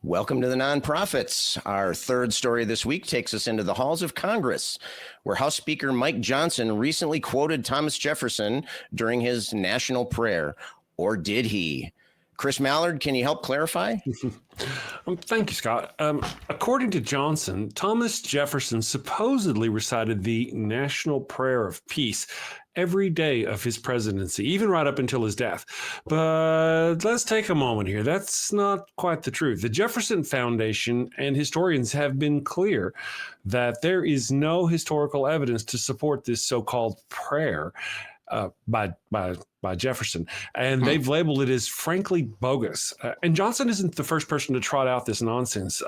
Welcome to the Nonprofits. Our third story this week takes us into the halls of Congress, where House Speaker Mike Johnson recently quoted Thomas Jefferson during his national prayer. Or did he? Chris Mallard, can you help clarify? Thank you, Scott. According to Johnson, Thomas Jefferson supposedly recited the National Prayer of Peace every day of his presidency, even right up until his death. But let's take a moment here. That's not quite the truth. The Jefferson Foundation and historians have been clear that there is no historical evidence to support this so-called prayer by Jefferson, and they've labeled it as frankly bogus. And Johnson isn't the first person to trot out this nonsense.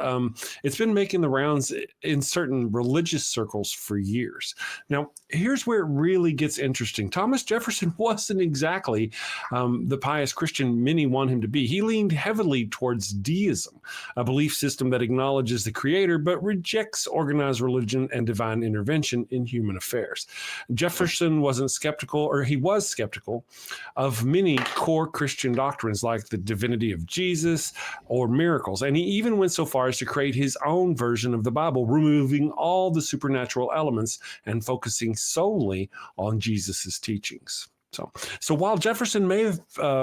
It's been making the rounds in certain religious circles for years. Now, here's where it really gets interesting. Thomas Jefferson wasn't exactly the pious Christian many want him to be. He leaned heavily towards deism, a belief system that acknowledges the creator but rejects organized religion and divine intervention in human affairs. Jefferson wasn't skeptical, or he was skeptical, of many core Christian doctrines like the divinity of Jesus or miracles. And he even went so far as to create his own version of the Bible, removing all the supernatural elements and focusing solely on Jesus's teachings. So while Jefferson may have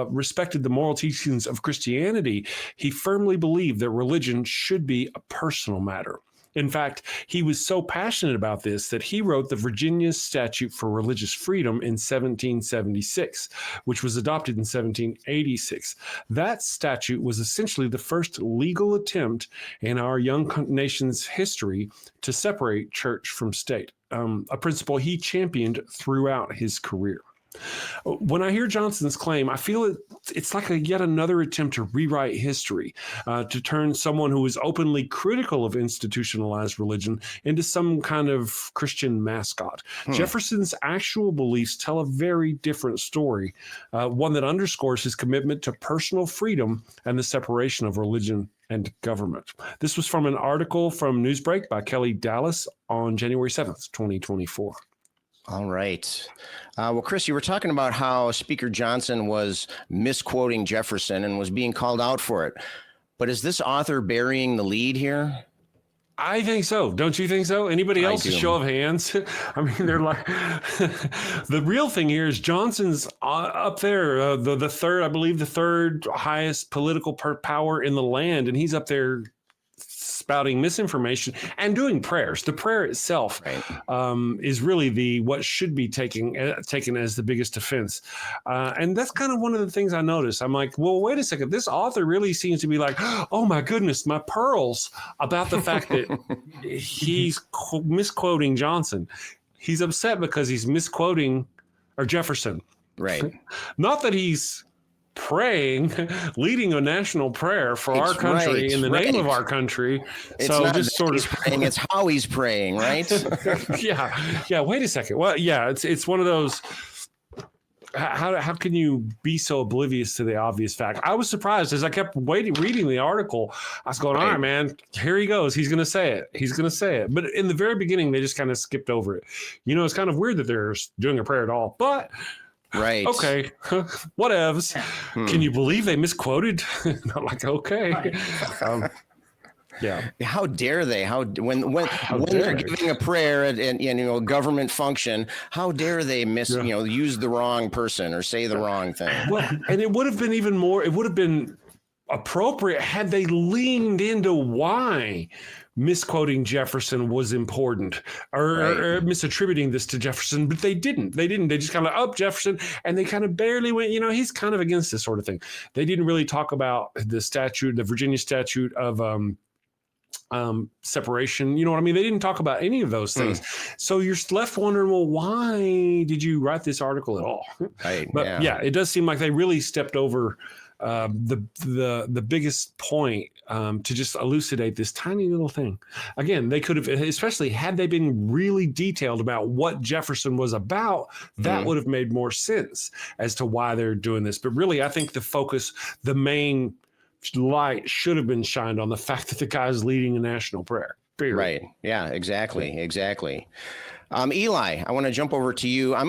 respected the moral teachings of Christianity, he firmly believed that religion should be a personal matter. In fact, he was so passionate about this that he wrote the Virginia Statute for Religious Freedom in 1776, which was adopted in 1786. That statute was essentially the first legal attempt in our young nation's history to separate church from state, a principle he championed throughout his career. When I hear Johnson's claim, I feel it's like yet another attempt to rewrite history, to turn someone who is openly critical of institutionalized religion into some kind of Christian mascot. Jefferson's actual beliefs tell a very different story, one that underscores his commitment to personal freedom and the separation of religion and government. This was from an article from Newsbreak by Kelly Dallas on January 7th, 2024. All right. Well, Chris, you were talking about how Speaker Johnson was misquoting Jefferson and was being called out for it. But is this author burying the lead here? I think so. Don't you think so? Anybody else? A show of hands. I mean, they're like, the real thing here is Johnson's up there, the third, I believe the third highest political power in the land. And he's up there spouting misinformation and doing prayers. The prayer itself is really what should be taken as the biggest offense. And that's kind of one of the things I noticed. I'm like, well, wait a second. This author really seems to be like, oh my goodness, my pearls, about the fact that he's misquoting Johnson. He's upset because he's misquoting Jefferson. Right. Not that he's praying, leading a national prayer for our country in the name of our country. It's so not just sort of praying, it's how he's praying, right? Yeah. Wait a second. Well, yeah, it's one of those. How can you be so oblivious to the obvious fact? I was surprised as I kept reading the article. I was going, all right, man, here he goes. He's going to say it. But in the very beginning, they just kind of skipped over it. You know, it's kind of weird that they're doing a prayer at all, but right. Okay. Whatevs. Can you believe they misquoted? I'm like, okay. Yeah. How dare they? When they're giving a prayer at a government function, how dare they use the wrong person or say the wrong thing? Well, and it would have been even more. It would have been appropriate had they leaned into why misquoting Jefferson was important, or misattributing this to Jefferson, but they didn't. They just kind of up Jefferson, and they kind of barely went, he's kind of against this sort of thing. They didn't really talk about the statute, the Virginia statute of separation. You know what I mean? They didn't talk about any of those things. So you're left wondering, well, why did you write this article at all? Right. But yeah, it does seem like they really stepped over the biggest point to just elucidate this tiny little thing. Again, they could have, especially had they been really detailed about what Jefferson was about, that would have made more sense as to why they're doing this. But really, I think the main light should have been shined on the fact that the guy's leading a national prayer. Period. Right. Yeah, exactly. Eli, I want to jump over to you. I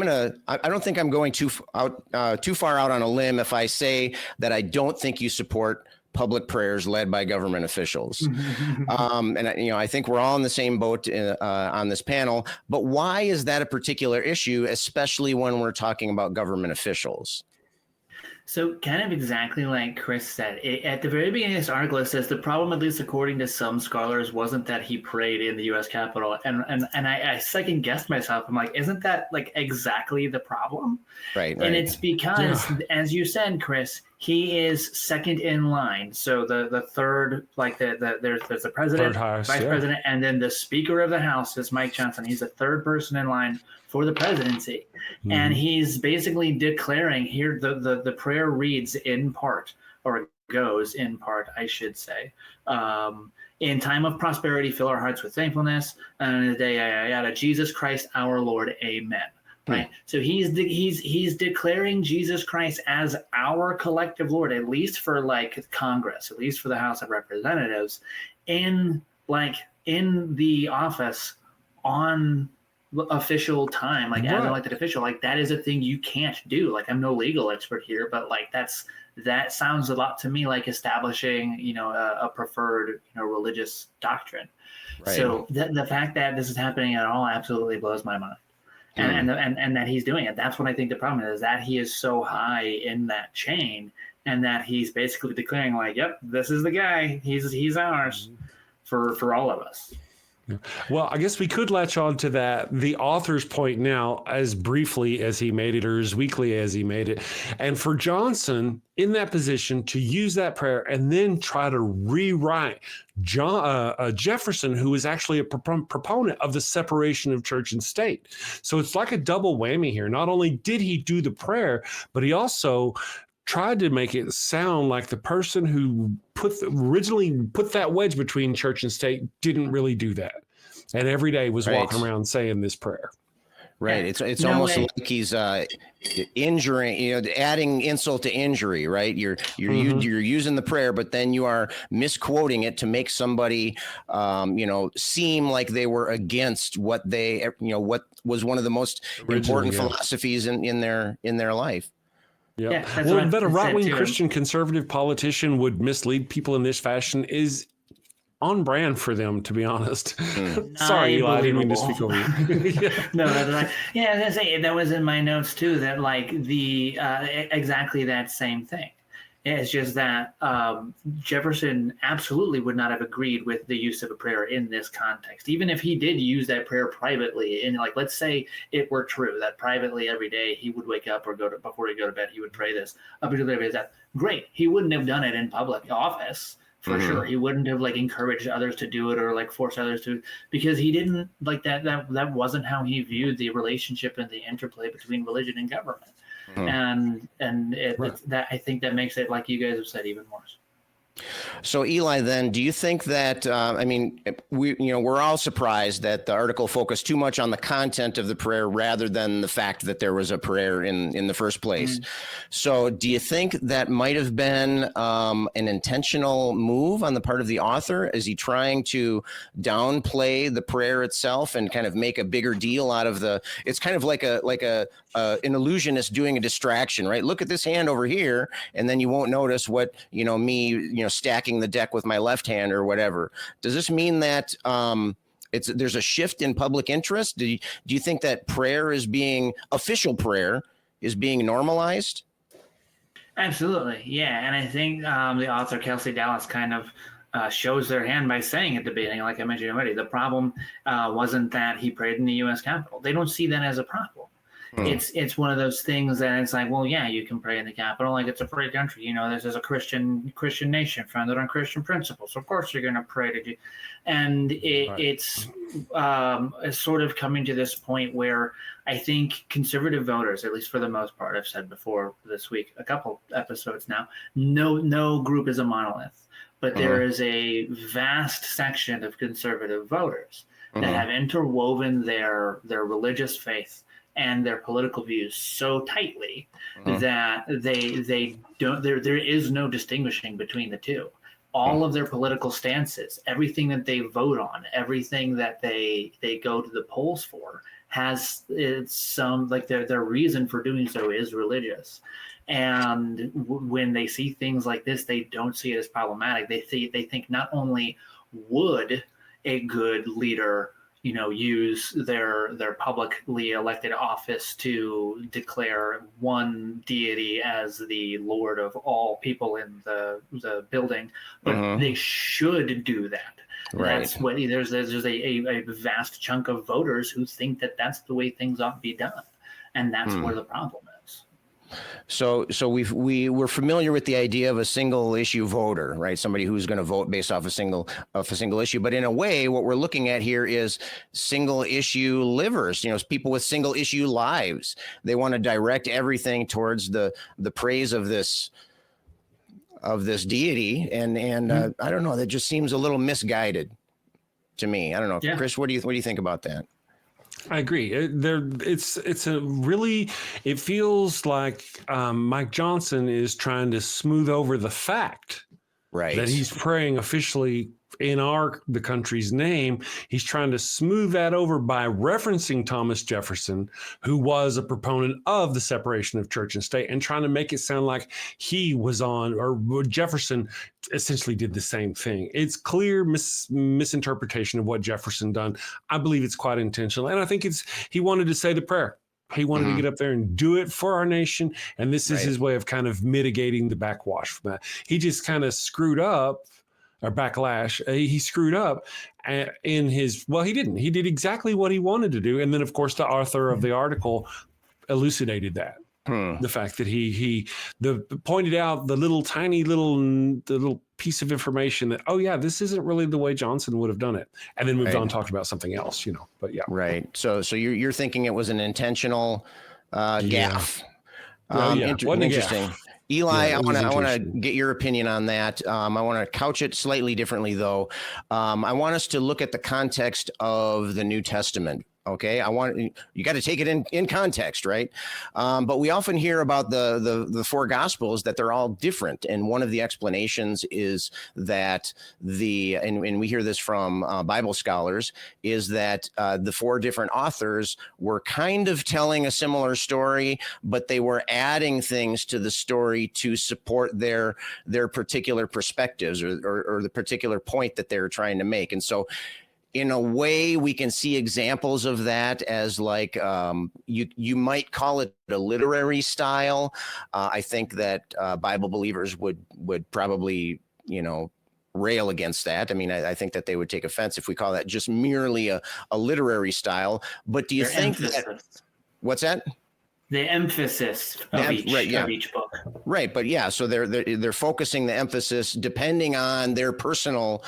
don't think I'm going too far out on a limb if I say that I don't think you support public prayers led by government officials. And I think we're all in the same boat on this panel. But why is that a particular issue, especially when we're talking about government officials? So kind of exactly like Chris said, at the very beginning of this article, it says the problem, at least according to some scholars, wasn't that he prayed in the U.S. Capitol. And I second guessed myself. I'm like, isn't that like exactly the problem? Right. And it's because, as you said, Chris, he is second in line. So the third, like there's the president, vice president, and then the Speaker of the House is Mike Johnson. He's the third person in line for the presidency. And he's basically declaring here, the prayer reads in part, or goes in part, I should say. In time of prosperity, fill our hearts with thankfulness. And in the day, yada, yada, Jesus Christ, our Lord, amen. Right. So he's declaring Jesus Christ as our collective Lord, at least for like Congress, at least for the House of Representatives, in the office on official time, like as an elected official. Like that is a thing you can't do. Like I'm no legal expert here, but like that sounds a lot to me like establishing, a preferred, religious doctrine. Right. So the fact that this is happening at all absolutely blows my mind. And that he's doing it. That's what I think the problem is, that he is so high in that chain, and that he's basically declaring like, yep, this is the guy. He's ours for all of us. Well, I guess we could latch on to that. The author's point now, as briefly as he made it, or as weakly as he made it. And for Johnson in that position to use that prayer and then try to rewrite Jefferson, who is actually a proponent of the separation of church and state. So it's like a double whammy here. Not only did he do the prayer, but he also tried to make it sound like the person who originally put that wedge between church and state didn't really do that, and every day was walking around saying this prayer. Right. It's almost like he's injuring, adding insult to injury. Right. You're using the prayer, but then you are misquoting it to make somebody, seem like they were against what they, what was one of the most important philosophies in their life. Yep. Yeah, well, that a right-wing Christian conservative politician would mislead people in this fashion is on brand for them, to be honest. Sorry, Eli, I didn't mean to speak over you. No, that's right. Yeah, I was gonna say that was in my notes too. That like the exactly that same thing. It's just that Jefferson absolutely would not have agreed with the use of a prayer in this context, even if he did use that prayer privately. And like, let's say it were true that privately every day he would wake up or before he go to bed, he would pray this up until his death. Great. He wouldn't have done it in public office for sure. He wouldn't have like encouraged others to do it or like force others to, because he didn't like that. That wasn't how he viewed the relationship and the interplay between religion and government. And that I think that makes it, like you guys have said, even worse. So Eli, then, do you think that we're all surprised that the article focused too much on the content of the prayer rather than the fact that there was a prayer in the first place? So do you think that might have been an intentional move on the part of the author? Is he trying to downplay the prayer itself and kind of make a bigger deal out of it's kind of like an illusionist doing a distraction, right? Look at this hand over here, and then you won't notice what me stacking the deck with my left hand or whatever. Does this mean that there's a shift in public interest? Do you think that official prayer is being normalized? Absolutely, yeah. And I think the author Kelsey Dallas kind of shows their hand by saying at the beginning, like I mentioned already, the problem wasn't that he prayed in the U.S. Capitol. They don't see that as a problem. It's one of those things that it's like, well, yeah, you can pray in the Capitol, like it's a free country. This is a Christian nation founded on Christian principles. Of course, you're going to pray to do. And it's sort of coming to this point where I think conservative voters, at least for the most part, I've said before this week, a couple episodes now, no group is a monolith, but there is a vast section of conservative voters that have interwoven their religious faith and their political views so tightly that they don't. There is no distinguishing between the two. All of their political stances, everything that they vote on, everything that they go to the polls for, has some like their reason for doing so is religious. And when they see things like this, they don't see it as problematic. They think not only would a good leader, use their publicly elected office to declare one deity as the Lord of all people in the building, but they should do that. Right. That's what there's a vast chunk of voters who think that that's the way things ought to be done, and that's where the problem is. So we're familiar with the idea of a single issue voter, right? Somebody who's going to vote based off a single issue. But in a way, what we're looking at here is single issue livers. People with single issue lives. They want to direct everything towards the praise of this deity, and I don't know. That just seems a little misguided to me. I don't know, Chris. What do you think about that? I agree. It feels like Mike Johnson is trying to smooth over the fact that he's praying officially in the country's name. He's trying to smooth that over by referencing Thomas Jefferson, who was a proponent of the separation of church and state, and trying to make it sound like he was or Jefferson essentially did the same thing. It's clear misinterpretation of what Jefferson done. I believe it's quite intentional. And I think he wanted to say the prayer. He wanted to get up there and do it for our nation. And this is his way of kind of mitigating the backwash from that. He just kind of screwed up, or backlash. He screwed up in he didn't. He did exactly what he wanted to do. And then, of course, the author of the article elucidated that. The fact that he pointed out the little piece of information that, this isn't really the way Johnson would have done it, and then moved on and talked about something else, but yeah. Right. So you're thinking it was an intentional gaffe. Interesting. Eli, I want to get your opinion on that. I want to couch it slightly differently, though. I want us to look at the context of the New Testament. Okay, you got to take it in context, right? But we often hear about the four Gospels, that they're all different, and one of the explanations is that and we hear this from Bible scholars, is that the four different authors were kind of telling a similar story, but they were adding things to the story to support their particular perspectives or the particular point that they're trying to make, and so, in a way, we can see examples of that as like you might call it a literary style. I think that Bible believers would probably rail against that. I mean, I think that they would take offense if we call that just merely a literary style. But do you think that? What's that? The emphasis of each book. Right. But so they're focusing the emphasis depending on their personal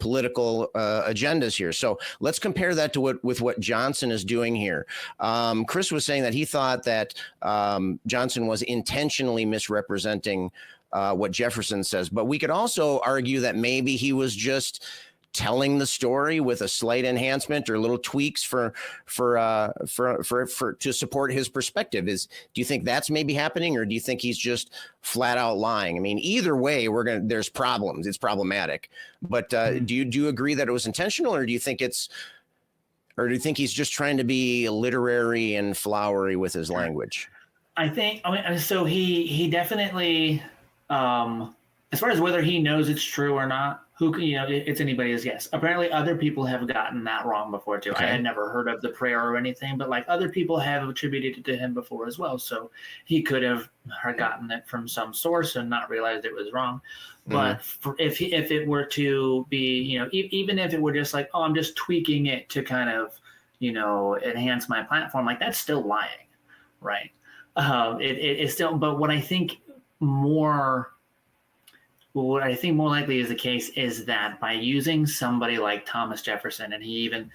political agendas here. So let's compare that to what Johnson is doing here. Chris was saying that he thought that Johnson was intentionally misrepresenting what Jefferson says, but we could also argue that maybe he was just telling the story with a slight enhancement or little tweaks for to support his perspective. Do you think that's maybe happening, or do you think he's just flat out lying? I mean, either way, there's problems. It's problematic. But do you agree that it was intentional, or do you think he's just trying to be literary and flowery with his language? So he definitely, as far as whether he knows it's true or not, it's anybody's guess. Apparently, other people have gotten that wrong before too. Okay. I had never heard of the prayer or anything, but like other people have attributed it to him before as well. So he could have gotten it from some source and not realized it was wrong. But if it were to be, even if it were just like, I'm just tweaking it to kind of, enhance my platform, like that's still lying, right? It's still. But what I think more likely is the case is that by using somebody like Thomas Jefferson, and he even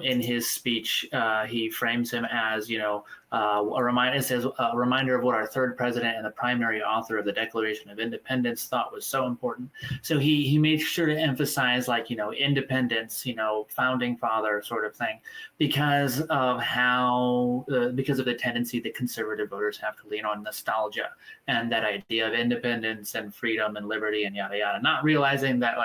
in his speech he frames him as a reminder. It says a reminder of what our third president and the primary author of the Declaration of Independence thought was so important. So he made sure to emphasize independence, founding father sort of thing, because of the tendency that conservative voters have to lean on nostalgia and that idea of independence and freedom and liberty and yada yada, not realizing that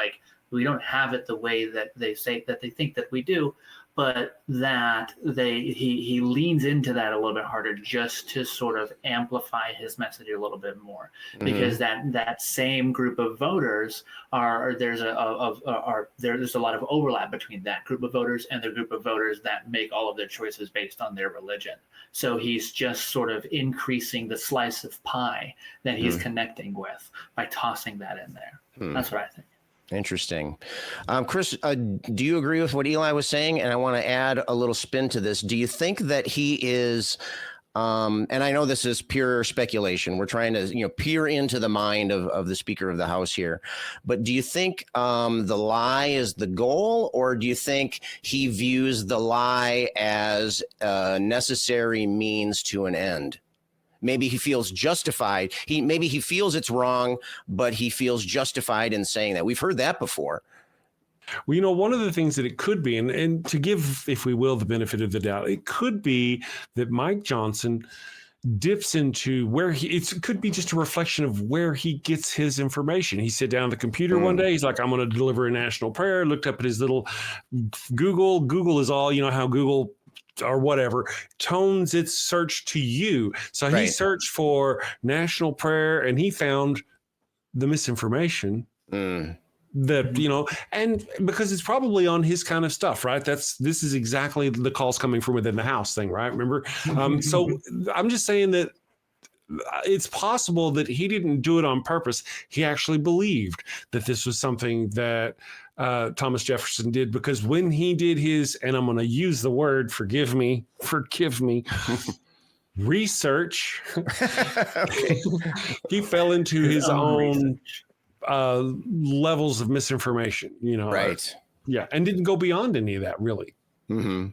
we don't have it the way that they say that they think that we do, but that he leans into that a little bit harder just to sort of amplify his message a little bit more, because that same group of voters there's a lot of overlap between that group of voters and the group of voters that make all of their choices based on their religion. So he's just sort of increasing the slice of pie that he's connecting with by tossing that in there. That's what I think. Interesting. Chris, do you agree with what Eli was saying? And I want to add a little spin to this. Do you think that he is, and I know this is pure speculation, we're trying to, peer into the mind of the Speaker of the House here, but do you think the lie is the goal, or do you think he views the lie as a necessary means to an end? Maybe he feels justified. Maybe he feels it's wrong, but he feels justified in saying that. We've heard that before. Well, one of the things that it could be, and to give, if we will, the benefit of the doubt, it could be that Mike Johnson dips into where it could be just a reflection of where he gets his information. He sat down at the computer one day. He's like, I'm going to deliver a national prayer. Looked up at his little Google. Google is all, how Google or whatever tones its search to you. So he searched for national prayer and he found the misinformation that, and because it's probably on his kind of stuff, right? This is exactly the calls coming from within the house thing, right? Remember? So I'm just saying that it's possible that he didn't do it on purpose. He actually believed that this was something that Thomas Jefferson did, because when he did his, and I'm going to use the word, forgive me, research, he fell into his own levels of misinformation, Right. Yeah. And didn't go beyond any of that, really. So,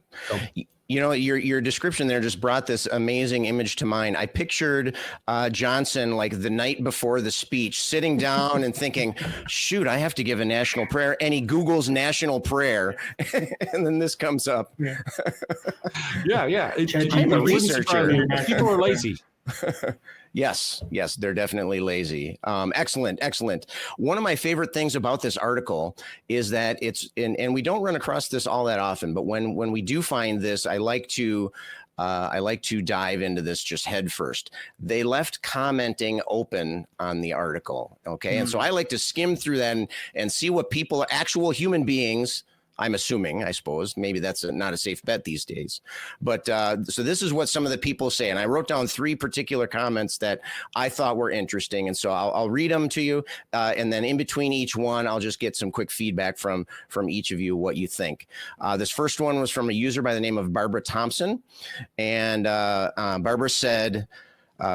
your description there just brought this amazing image to mind. I pictured Johnson like the night before the speech, sitting down and thinking, shoot, I have to give a national prayer. And he Googles national prayer. And then this comes up. Yeah. I'm a researcher. People are lazy. Yes, they're definitely lazy. Excellent. One of my favorite things about this article is that it's, and we don't run across this all that often, but when we do find this, I like to dive into this just head first. They left commenting open on the article. Okay. And so I like to skim through that and see what people, actual human beings, I'm assuming, I suppose, maybe that's not a safe bet these days. But so this is what some of the people say. And I wrote down 3 particular comments that I thought were interesting. And so I'll read them to you. And then in between each one, I'll just get some quick feedback from each of you, what you think. This first one was from a user by the name of Barbara Thompson. And Barbara said,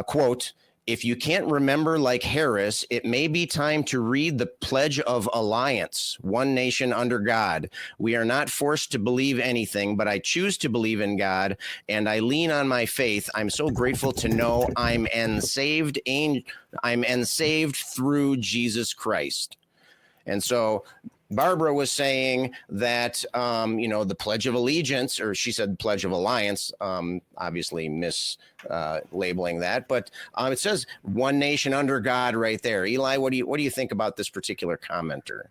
quote, "If you can't remember like Harris, it may be time to read the Pledge of Alliance, one nation under God. We are not forced to believe anything, but I choose to believe in God, and I lean on my faith. I'm so grateful to know I'm ensaved through Jesus Christ." And so Barbara was saying that, the Pledge of Allegiance, or she said Pledge of Alliance, obviously mislabeling that, but it says one nation under God right there. Eli, what do you think about this particular commenter?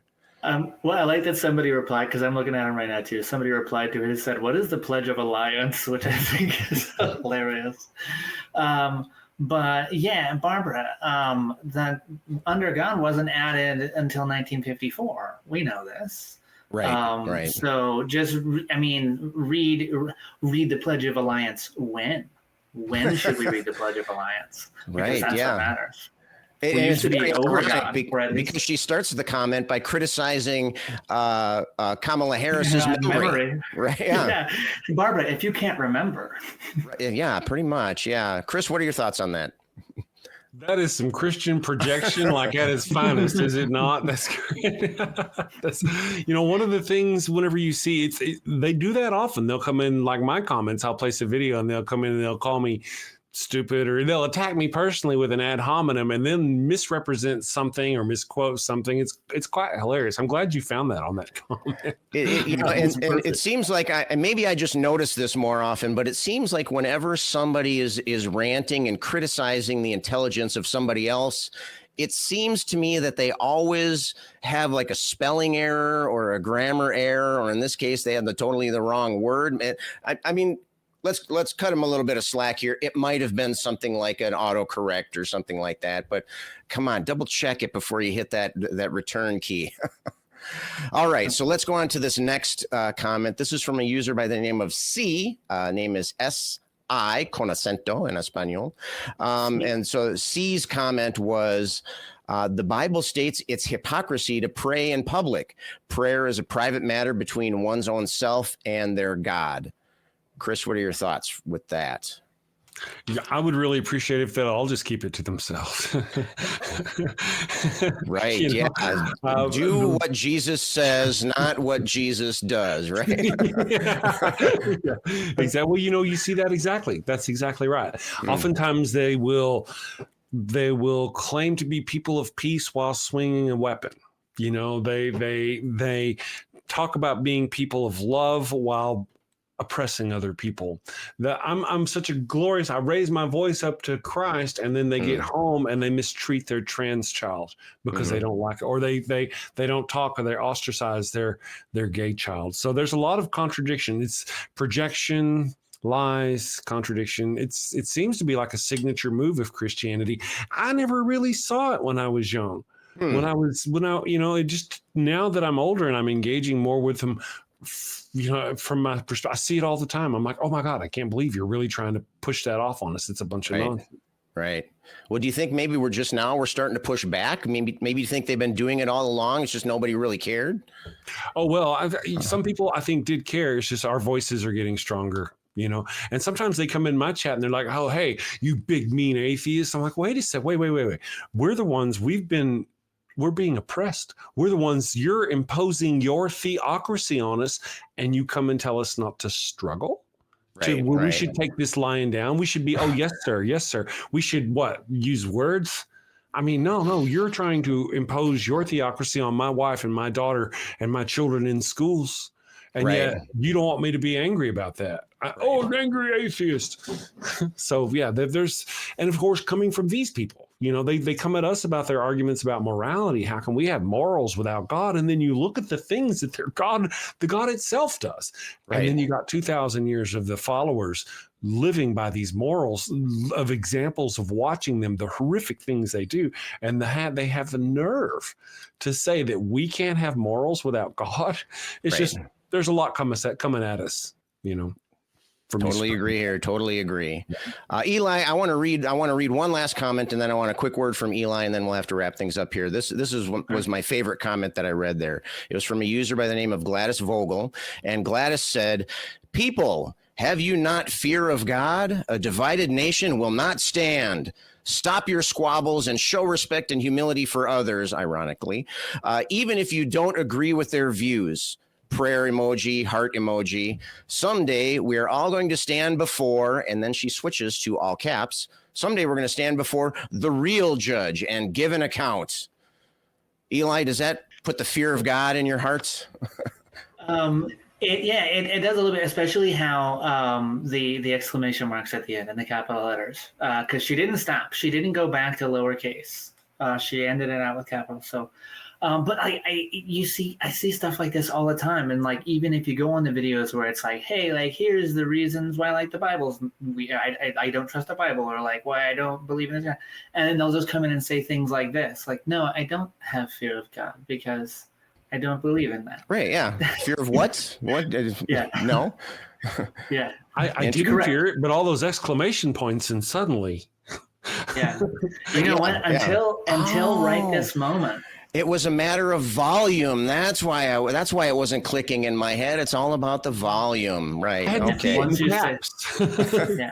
Well, I like that somebody replied, because I'm looking at him right now too. Somebody replied to it and said, "What is the Pledge of Alliance?" Which I think is hilarious. But yeah, Barbara, the under God wasn't added until 1954. We know this. Right. So just, read the Pledge of Alliance when? When should we read the Pledge of Alliance? Because that's what matters. It's very ironic because she starts the comment by criticizing Kamala Harris's memory. Right? Yeah. Barbara, if you can't remember. Yeah, pretty much. Yeah. Chris, what are your thoughts on that? That is some Christian projection, like at its finest, is it not? That's great. That's, one of the things whenever you see they do that often. They'll come in, like my comments, I'll place a video and they'll come in and they'll call me stupid, or they'll attack me personally with an ad hominem and then misrepresent something or misquote something. It's quite hilarious. I'm glad you found that on that comment. And it seems like maybe I just noticed this more often, but it seems like whenever somebody is ranting and criticizing the intelligence of somebody else, it seems to me that they always have like a spelling error or a grammar error, or in this case, they have totally the wrong word. I mean, let's cut them a little bit of slack here. It might have been something like an autocorrect or something like that, but come on, double check it before you hit that return key. All right, so let's go on to this next comment. This is from a user by the name of C. Name is S.I. con acento en español. And so C's comment was, the Bible states it's hypocrisy to pray in public. Prayer is a private matter between one's own self and their God. Chris, what are your thoughts with that? Yeah, I would really appreciate it if they'll all just keep it to themselves. Right. Yeah. Do what Jesus says, not what Jesus does. Right. Yeah. Exactly. Well, you see that exactly. That's exactly right. Oftentimes they will claim to be people of peace while swinging a weapon. They talk about being people of love while oppressing other people. I'm such a glorious, I raise my voice up to Christ, and then they get home and they mistreat their trans child because they don't like it, or they don't talk, or they ostracize their gay child. So there's a lot of contradiction. It's projection, lies, contradiction. It seems to be like a signature move of Christianity. I never really saw it when I was young. When I it just, now that I'm older and I'm engaging more with them, from my perspective, I see it all the time. I'm like, oh my God, I can't believe you're really trying to push that off on us. It's a bunch of nonsense. Right. Well, do you think maybe we're starting to push back? Maybe you think they've been doing it all along. It's just nobody really cared. Oh, well, some people I think did care. It's just our voices are getting stronger. And sometimes they come in my chat and they're like, oh, hey, you big mean atheist. I'm like, wait a sec. Wait. We're the ones we're being oppressed. We're the ones, you're imposing your theocracy on us, and you come and tell us not to struggle. Right, we should take this lying down. We should be, oh, yes, sir. We should use words? I mean, no, you're trying to impose your theocracy on my wife and my daughter and my children in schools. And yet you don't want me to be angry about that. An angry atheist. So yeah, there's, and of course, coming from these people, they come at us about their arguments about morality. How can we have morals without God? And then you look at the things that the God itself does. Right. And then you got 2,000 years of the followers living by these morals, of examples of watching them, the horrific things they do. And they have the nerve to say that we can't have morals without God. It's just, there's a lot coming at us, Totally agree here. Totally agree. Eli, I want to read one last comment, and then I want a quick word from Eli, and then we'll have to wrap things up here. This was my favorite comment that I read there. It was from a user by the name of Gladys Vogel, and Gladys said, "People, have you not fear of God? A divided nation will not stand. Stop your squabbles and show respect and humility for others," ironically, even if you don't agree with their views. Prayer emoji, heart emoji. Someday we're all going to stand before, and then she switches to all caps. Someday we're going to stand before the real judge and give an account. Eli, does that put the fear of God in your hearts? It does a little bit, especially how the exclamation marks at the end and the capital letters, because she didn't stop. She didn't go back to lowercase. She ended it out with capital. So. But I see stuff like this all the time. And like, even if you go on the videos where it's like, hey, like, here's the reasons why, like, the Bible's, I don't trust the Bible, or like, why I don't believe in this guy. And then they'll just come in and say things like this, like, no, I don't have fear of God because I don't believe in that. Right. Yeah. Fear of what? What? Yeah. No. Yeah. I didn't fear it, but all those exclamation points and suddenly. Yeah. You know what? Until right this moment. It was a matter of volume. That's why it wasn't clicking in my head. It's all about the volume, right? Okay. Yeah.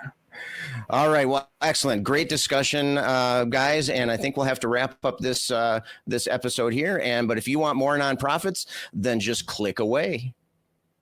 All right. Well, excellent. Great discussion, guys. And I think we'll have to wrap up this episode here. But if you want more nonprofits, then just click away.